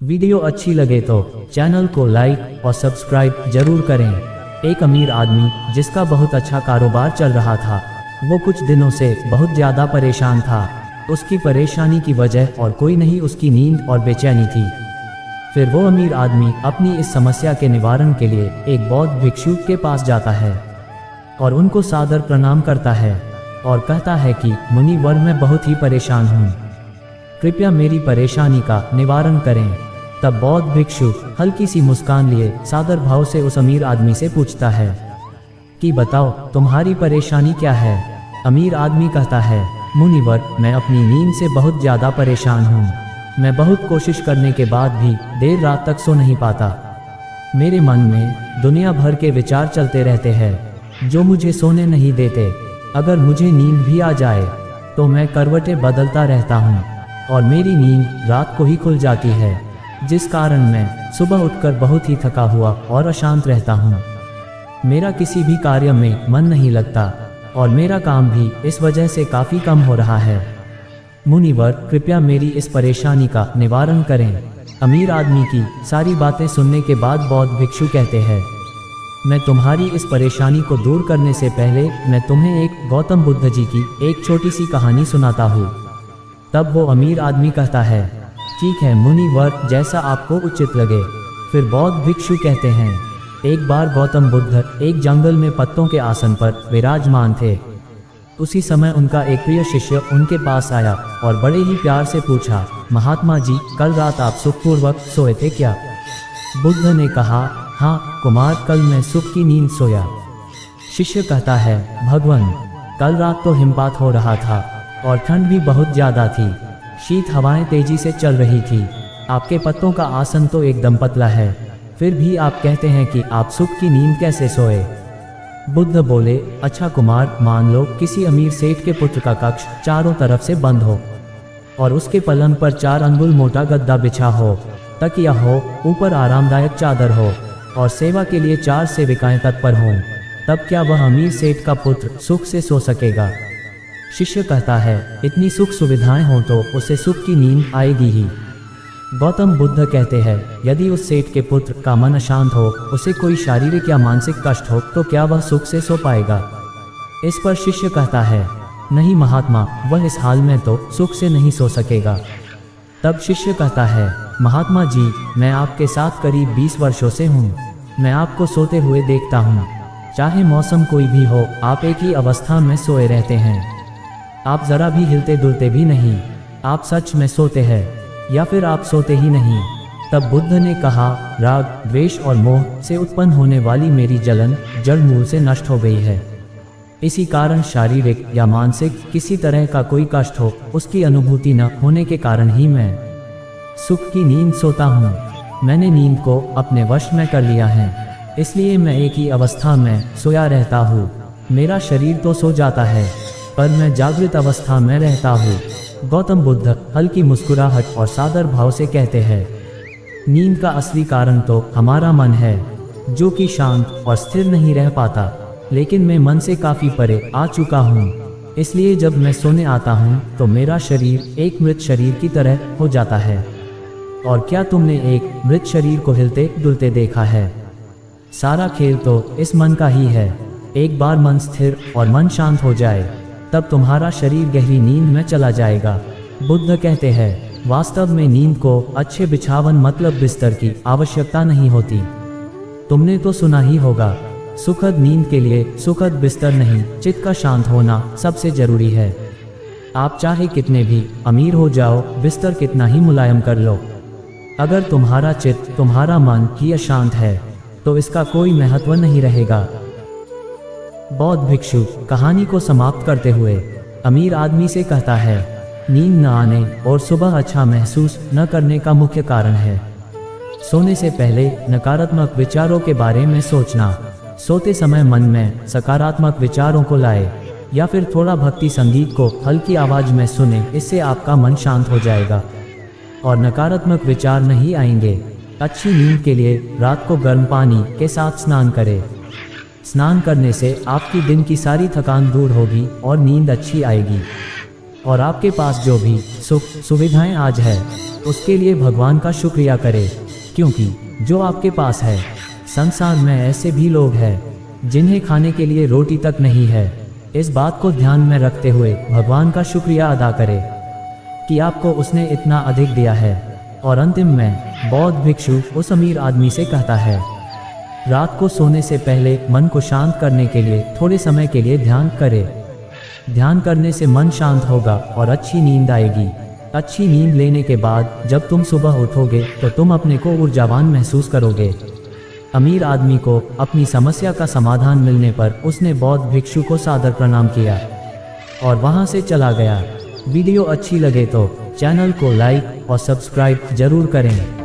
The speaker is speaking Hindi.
वीडियो अच्छी लगे तो चैनल को लाइक और सब्सक्राइब जरूर करें। एक अमीर आदमी जिसका बहुत अच्छा कारोबार चल रहा था, वो कुछ दिनों से बहुत ज़्यादा परेशान था। उसकी परेशानी की वजह और कोई नहीं, उसकी नींद और बेचैनी थी। फिर वो अमीर आदमी अपनी इस समस्या के निवारण के लिए एक बौद्ध भिक्षु के पास जाता है और उनको सादर प्रणाम करता है और कहता है कि मुनिवर, मैं बहुत ही परेशान हूँ, कृपया मेरी परेशानी का निवारण करें। तब बौद्ध भिक्षु हल्की सी मुस्कान लिए सादर भाव से उस अमीर आदमी से पूछता है कि बताओ तुम्हारी परेशानी क्या है। अमीर आदमी कहता है, मुनिवर, मैं अपनी नींद से बहुत ज़्यादा परेशान हूँ। मैं बहुत कोशिश करने के बाद भी देर रात तक सो नहीं पाता। मेरे मन में दुनिया भर के विचार चलते रहते हैं जो मुझे सोने नहीं देते। अगर मुझे नींद भी आ जाए तो मैं करवटें बदलता रहता हूँ और मेरी नींद रात को ही खुल जाती है, जिस कारण मैं सुबह उठकर बहुत ही थका हुआ और अशांत रहता हूँ। मेरा किसी भी कार्य में मन नहीं लगता और मेरा काम भी इस वजह से काफ़ी कम हो रहा है। मुनिवर, कृपया मेरी इस परेशानी का निवारण करें। अमीर आदमी की सारी बातें सुनने के बाद बौद्ध भिक्षु कहते हैं, मैं तुम्हारी इस परेशानी को दूर करने से पहले मैं तुम्हें एक गौतम बुद्ध जी की एक छोटी सी कहानी सुनाता हूँ। तब वो अमीर आदमी कहता है, ठीक है मुनिवर, जैसा आपको उचित लगे। फिर बौद्ध भिक्षु कहते हैं, एक बार गौतम बुद्ध एक जंगल में पत्तों के आसन पर विराजमान थे। उसी समय उनका एक प्रिय शिष्य उनके पास आया और बड़े ही प्यार से पूछा, महात्मा जी, कल रात आप सुखपूर्वक सोए थे क्या? बुद्ध ने कहा, हाँ कुमार, कल मैं सुख की नींद सोया। शिष्य कहता है, भगवान, कल रात तो हिमपात हो रहा था और ठंड भी बहुत ज़्यादा थी। शीत हवाएं तेजी से चल रही थी। आपके पत्तों का आसन तो एकदम पतला है, फिर भी आप कहते हैं कि आप सुख की नींद कैसे सोए? बुद्ध बोले, अच्छा कुमार, मान लो किसी अमीर सेठ के पुत्र का कक्ष चारों तरफ से बंद हो और उसके पलंग पर 4 अंगुल मोटा गद्दा बिछा हो, तकिया हो, ऊपर आरामदायक चादर हो और सेवा के लिए 4 सेविकाएं तत्पर हों। तब क्या वह अमीर सेठ का पुत्र सुख से सो सकेगा? शिष्य कहता है, इतनी सुख सुविधाएं हों तो उसे सुख की नींद आएगी ही। गौतम बुद्ध कहते हैं, यदि उस सेठ के पुत्र का मन अशांत हो, उसे कोई शारीरिक या मानसिक कष्ट हो, तो क्या वह सुख से सो पाएगा? इस पर शिष्य कहता है, नहीं महात्मा, वह इस हाल में तो सुख से नहीं सो सकेगा। तब शिष्य कहता है, महात्मा जी, मैं आपके साथ करीब 20 वर्षों से हूँ। मैं आपको सोते हुए देखता हूँ। चाहे मौसम कोई भी हो, आप एक ही अवस्था में सोए रहते हैं। आप जरा भी हिलते डुलते भी नहीं। आप सच में सोते हैं या फिर आप सोते ही नहीं? तब बुद्ध ने कहा, राग, द्वेष और मोह से उत्पन्न होने वाली मेरी जलन जड़ मूल से नष्ट हो गई है। इसी कारण शारीरिक या मानसिक किसी तरह का कोई कष्ट हो, उसकी अनुभूति न होने के कारण ही मैं सुख की नींद सोता हूँ। मैंने नींद को अपने वश में कर लिया है, इसलिए मैं एक ही अवस्था में सोया रहता हूँ। मेरा शरीर तो सो जाता है पर मैं जागृत अवस्था में रहता हूँ। गौतम बुद्ध हल्की मुस्कुराहट और सादर भाव से कहते हैं, नींद का असली कारण तो हमारा मन है, जो कि शांत और स्थिर नहीं रह पाता। लेकिन मैं मन से काफ़ी परे आ चुका हूँ, इसलिए जब मैं सोने आता हूँ तो मेरा शरीर एक मृत शरीर की तरह हो जाता है। और क्या तुमने एक मृत शरीर को हिलते डुलते देखा है? सारा खेल तो इस मन का ही है। एक बार मन स्थिर और मन शांत हो जाए, तब तुम्हारा शरीर गहरी नींद में चला जाएगा। बुद्ध कहते हैं, वास्तव में नींद को अच्छे बिछावन मतलब बिस्तर की आवश्यकता नहीं होती। तुमने तो सुना ही होगा, सुखद नींद के लिए सुखद बिस्तर नहीं, चित्त का शांत होना सबसे जरूरी है। आप चाहे कितने भी अमीर हो जाओ, बिस्तर कितना ही मुलायम कर लो, अगर तुम्हारा चित्त, तुम्हारा मन ही अशांत है तो इसका कोई महत्व नहीं रहेगा। बौद्ध भिक्षु कहानी को समाप्त करते हुए अमीर आदमी से कहता है, नींद न आने और सुबह अच्छा महसूस न करने का मुख्य कारण है सोने से पहले नकारात्मक विचारों के बारे में सोचना। सोते समय मन में सकारात्मक विचारों को लाए या फिर थोड़ा भक्ति संगीत को हल्की आवाज में सुने, इससे आपका मन शांत हो जाएगा और नकारात्मक विचार नहीं आएंगे। अच्छी नींद के लिए रात को गर्म पानी के साथ स्नान करें। स्नान करने से आपकी दिन की सारी थकान दूर होगी और नींद अच्छी आएगी और आपके पास जो भी सुख सुविधाएं आज है उसके लिए भगवान का शुक्रिया करें, क्योंकि जो आपके पास है। संसार में ऐसे भी लोग हैं जिन्हें खाने के लिए रोटी तक नहीं है। इस बात को ध्यान में रखते हुए भगवान का शुक्रिया अदा करें कि आपको उसने इतना अधिक दिया है। और अंतिम में बौद्ध भिक्षु उस अमीर आदमी से कहता है, रात को सोने से पहले मन को शांत करने के लिए थोड़े समय के लिए ध्यान करें। ध्यान करने से मन शांत होगा और अच्छी नींद आएगी। अच्छी नींद लेने के बाद जब तुम सुबह उठोगे तो तुम अपने को ऊर्जावान महसूस करोगे। अमीर आदमी को अपनी समस्या का समाधान मिलने पर उसने बौद्ध भिक्षु को सादर प्रणाम किया और वहां से चला गया। वीडियो अच्छी लगे तो चैनल को लाइक और सब्सक्राइब जरूर करें।